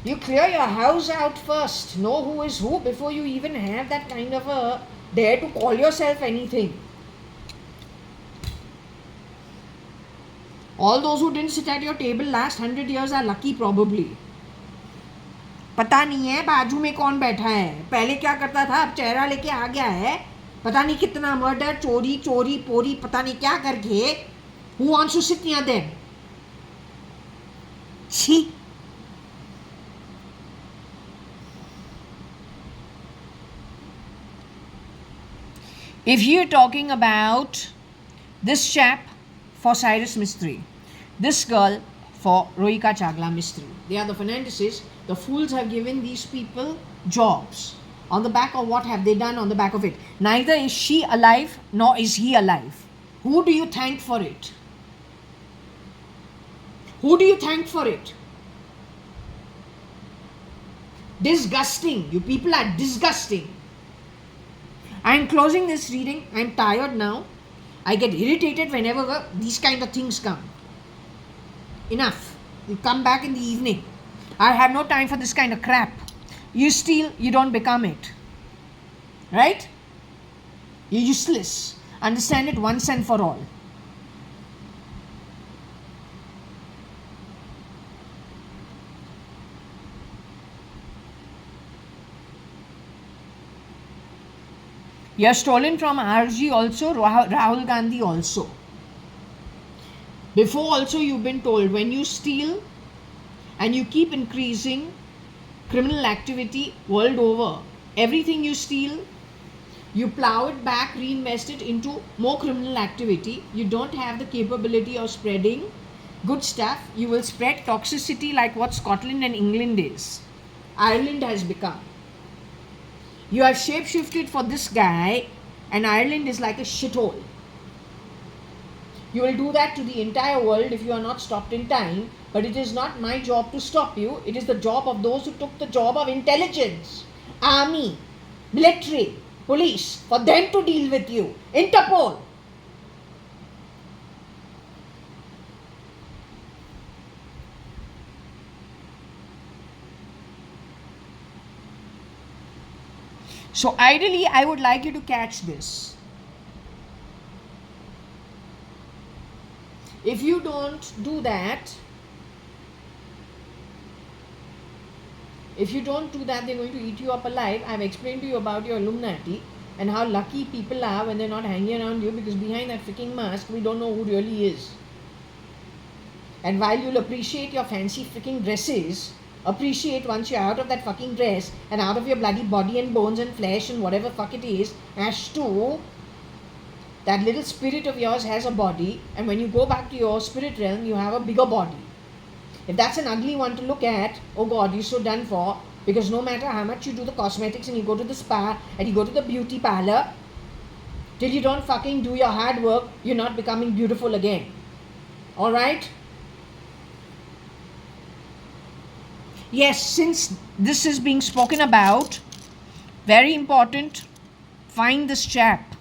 You clear your house out first. Know who is who before you even have that kind of a dare to call yourself anything. All those who didn't sit at your table last 100 years are lucky probably. पता नहीं है बाजू में कौन बैठा है, पहले क्या करता था, अब चेहरा लेके आ गया है, पता नहीं कितना मर्डर, चोरी चोरी पोरी पता नहीं क्या करके. Who wants to sit near them? छी. If you're talking about this chap for Cyrus Mistry, this girl for Rohika Chagla Mistry, they are the Fernandeses. The fools have given these people jobs. On the back of what have they done on the back of it? Neither is she alive nor is he alive. Who do you thank for it? Who do you thank for it? Disgusting. You people are disgusting. I am closing this reading. I am tired now. I get irritated whenever these kind of things come. Enough. You come back in the evening. I have no time for this kind of crap. You steal, you don't become it. Right? You're useless. Understand it once and for all. You are stolen from RG also, Rahul Gandhi also. Before also you've been told, when you steal and you keep increasing criminal activity world over, everything you steal, you plow it back, reinvest it into more criminal activity. You don't have the capability of spreading good stuff. You will spread toxicity like what Scotland and England is. Ireland has become. You have shapeshifted for this guy, and Ireland is like a shithole. You will do that to the entire world if you are not stopped in time, but it is not my job to stop you. It is the job of those who took the job of intelligence, army, military, police, for them to deal with you. Interpol. So ideally, I would like you to catch this. If you don't do that, they're going to eat you up alive. I've explained to you about your Illuminati and how lucky people are when they're not hanging around you, because behind that freaking mask, we don't know who really is. And while you'll appreciate your fancy freaking dresses, appreciate once you're out of that fucking dress and out of your bloody body and bones and flesh and whatever fuck it is, as to that little spirit of yours has a body, and when you go back to your spirit realm, you have a bigger body. If that's an ugly one to look at, oh God, you're so done for, because no matter how much you do the cosmetics and you go to the spa and you go to the beauty parlor, till you don't fucking do your hard work, you're not becoming beautiful again. Alright? Yes, since this is being spoken about, very important, find this chap.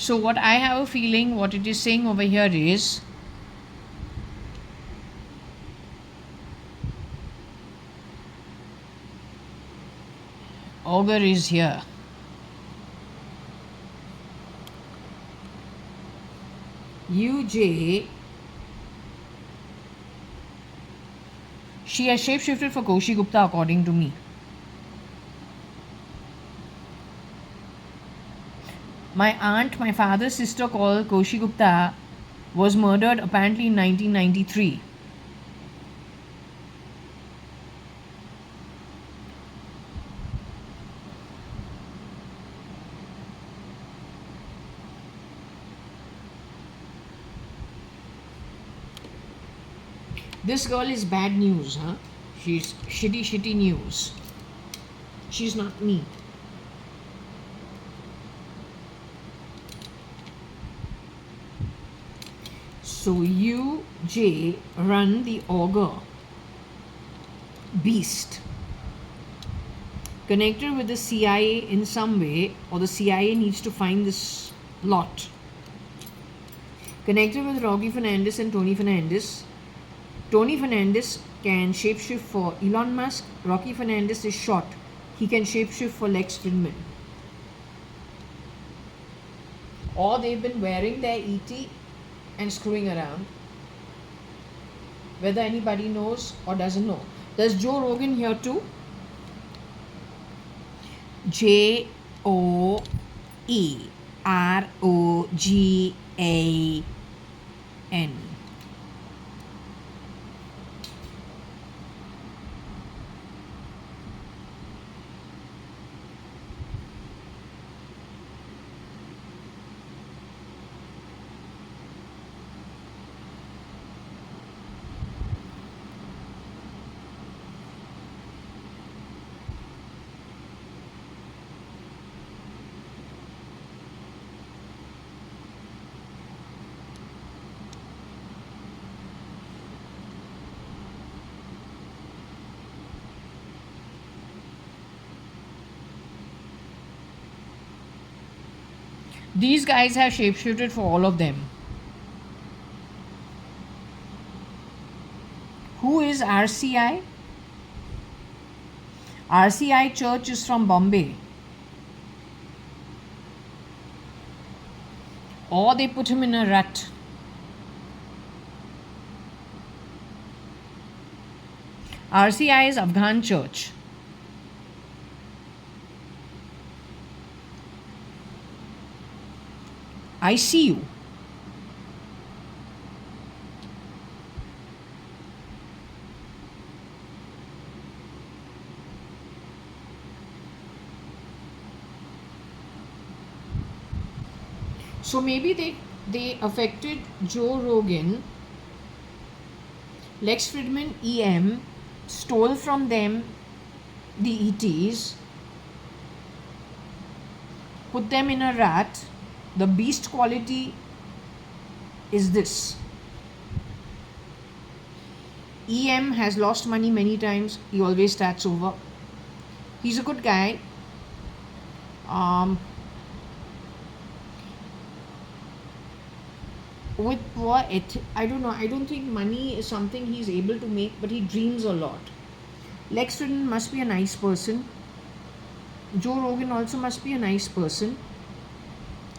So what I have a feeling, what it is saying over here is, ogre is here. UJ, she has shapeshifted for Koshi Gupta according to me. My aunt, my father's sister called Koshi Gupta, was murdered apparently in 1993. This girl is bad news, huh? She's shitty news. She's not me. So UJ run the ogre beast, connected with the CIA in some way, or the CIA needs to find this lot. Connected with Rocky Fernandez and Tony Fernandez. Tony Fernandez can shapeshift for Elon Musk. Rocky Fernandez is short. He can shapeshift for Lex Fridman. Or they've been wearing their ET and screwing around. Whether anybody knows or doesn't know. There's Joe Rogan here too. JOEROGAN. These guys have shapeshifted for all of them. Who is RCI? RCI Church is from Bombay. Or they put him in a rut. RCI is Afghan Church. I see you. So maybe they affected Joe Rogan, Lex Fridman, EM, stole from them the ETs, put them in a rat. The beast quality is this. EM has lost money many times. He always starts over. He's a good guy. With poor I don't know. I don't think money is something he's able to make, but he dreams a lot. Lex Fridman must be a nice person. Joe Rogan also must be a nice person.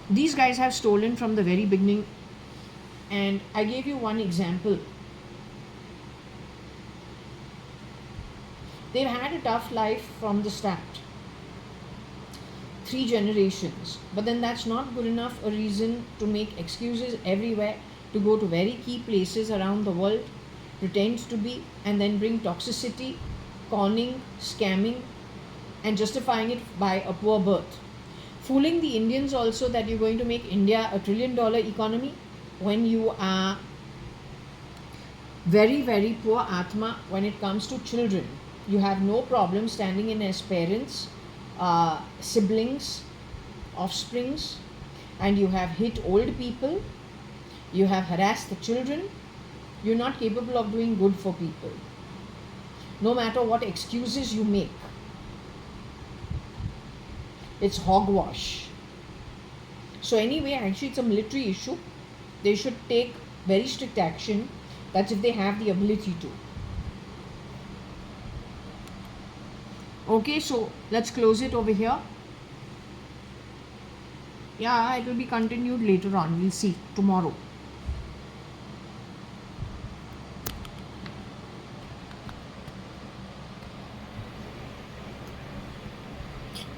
These guys have stolen from the very beginning, and I gave you one example. They've had a tough life from the start. 3 generations. But then that's not good enough a reason to make excuses everywhere, to go to very key places around the world, pretend to be, and then bring toxicity, conning, scamming, and justifying it by a poor birth. Fooling the Indians also that you're going to make India a $1 trillion economy when you are very, very poor Atma when it comes to children. You have no problem standing in as parents, siblings, offsprings, and you have hit old people, you have harassed the children. You're not capable of doing good for people, no matter what excuses you make. It's hogwash. So anyway, actually it's a military issue. They should take very strict action. That's if they have the ability to. Okay, so let's close it over here. Yeah, it will be continued later on. We'll see tomorrow.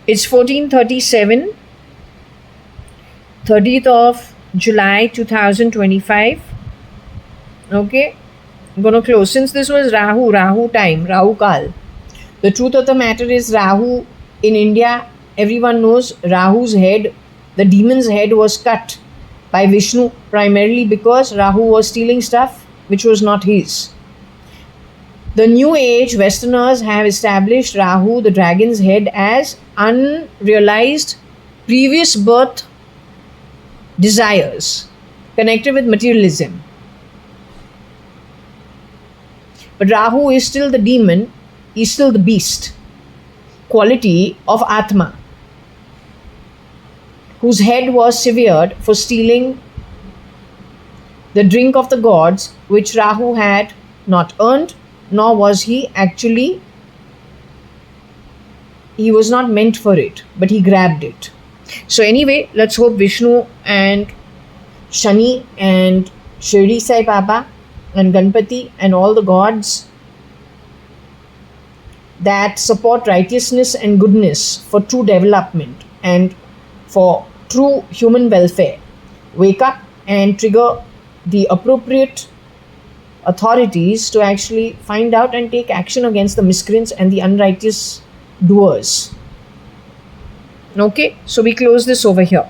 It's 14:37, 30th of July 2025. Okay, I'm gonna close. Since this was Rahu time, Rahu Kal. The truth of the matter is, Rahu in India, everyone knows Rahu's head, the demon's head was cut by Vishnu primarily because Rahu was stealing stuff which was not his. The New Age Westerners have established Rahu, the dragon's head, as unrealized previous birth desires connected with materialism. But Rahu is still the demon, is still the beast quality of Atma, whose head was severed for stealing the drink of the gods, which Rahu had not earned, nor was he actually, he was not meant for it, but he grabbed it. So anyway, let's hope Vishnu and Shani and Shirdi Sai Baba and Ganpati and all the gods that support righteousness and goodness for true development and for true human welfare wake up and trigger the appropriate authorities to actually find out and take action against the miscreants and the unrighteous doers. Okay, so we close this over here.